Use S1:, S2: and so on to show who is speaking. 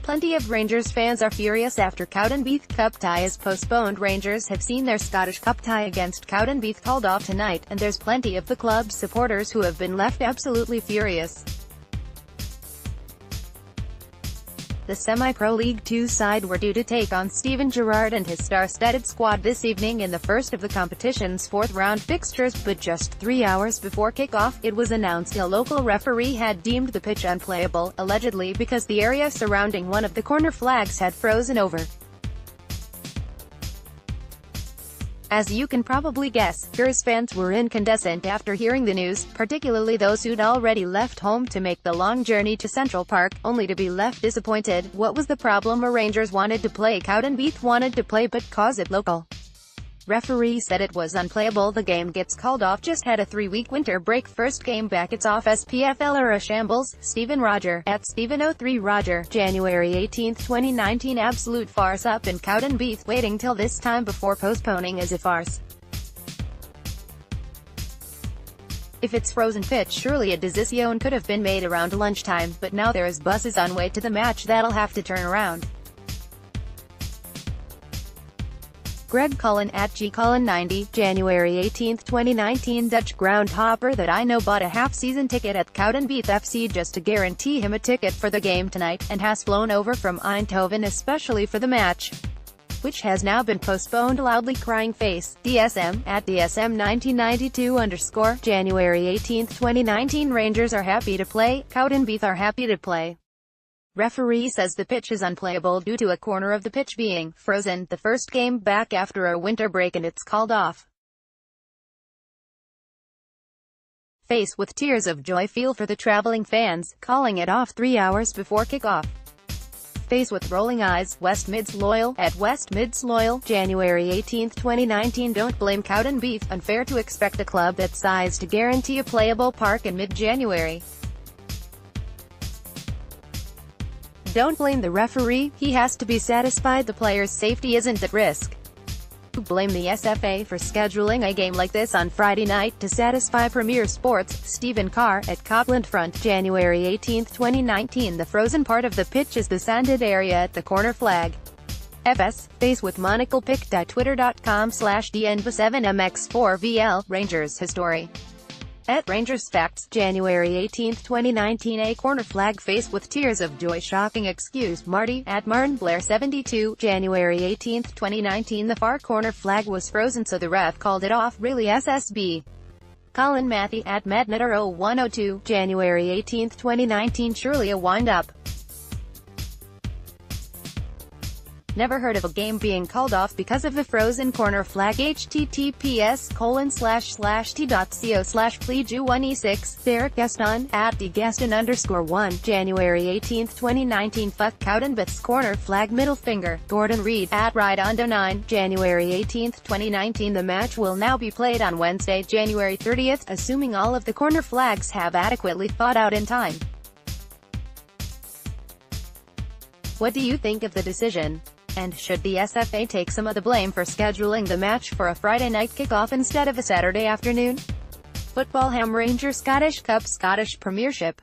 S1: Plenty of Rangers fans are furious after Cowdenbeath Cup tie is postponed. Rangers have seen their Scottish Cup tie against Cowdenbeath called off tonight, and there's plenty of the club's supporters who have been left absolutely furious. The semi-pro League Two side were due to take on Steven Gerrard and his star-studded squad this evening in the first of the competition's fourth-round fixtures, but just 3 hours before kick-off, it was announced a local referee had deemed the pitch unplayable, allegedly because the area surrounding one of the corner flags had frozen over. As you can probably guess, Rangers fans were incandescent after hearing the news, particularly those who'd already left home to make the long journey to Central Park, only to be left disappointed. What was the problem? Rangers wanted to play. Cowdenbeath wanted to play but cause it local. Referee said it was unplayable. The game gets called off. Just had a 3-week winter break. First game back. It's off. SPFL are a shambles. Steven Roger at Steven03 Roger. January 18, 2019. Absolute farce up in Cowdenbeath. Waiting till this time before postponing is a farce. If it's frozen pitch, surely a decision could have been made around lunchtime, but now there is buses on way to the match that'll have to turn around. Greg Cullen at gcullen90, January 18, 2019. Dutch groundhopper that I know bought a half-season ticket at Cowdenbeath FC just to guarantee him a ticket for the game tonight, and has flown over from Eindhoven especially for the match, which has now been postponed. Loudly crying face. DSM at DSM1992_, January 18, 2019. Rangers are happy to play. Cowdenbeath are happy to play. Referee says the pitch is unplayable due to a corner of the pitch being frozen. The first game back after a winter break and it's called off. Face with tears of joy. Feel for the traveling fans, calling it off 3 hours before kickoff. Face with rolling eyes. West Mids Loyal at West Mids Loyal, January 18, 2019. Don't blame Cowdenbeath. Unfair to expect a club that size to guarantee a playable park in mid-January. Don't blame the referee, he has to be satisfied the player's safety isn't at risk. Blame the SFA for scheduling a game like this on Friday night to satisfy Premier Sports. Stephen Carr at Copland Front, January 18, 2019. The frozen part of the pitch is the sanded area at the corner flag. FS, face with monocle. pic.twitter.com/dnba7mx4vl, Rangers history. At Rangers Facts, January 18, 2019. A corner flag. Face with tears of joy. Shocking excuse. Marty at Martin Blair 72, January 18, 2019. The far corner flag was frozen so the ref called it off. Really SSB. Colin Matthew at Madnetter0102, January 18, 2019. Surely a wind-up. Never heard of a game being called off because of a frozen corner flag. https://t.co/pleju1e6. Derek Gaston at DGaston_1, January 18, 2019. Fuck Cowdenbeath's corner flag. Middle finger. Gordon Reed at Ridondo9, January 18, 2019. The match will now be played on Wednesday, January 30, assuming all of the corner flags have adequately thawed out in time. What do you think of the decision? And should the SFA take some of the blame for scheduling the match for a Friday night kickoff instead of a Saturday afternoon? Football Ham Rangers Scottish Cup Scottish Premiership.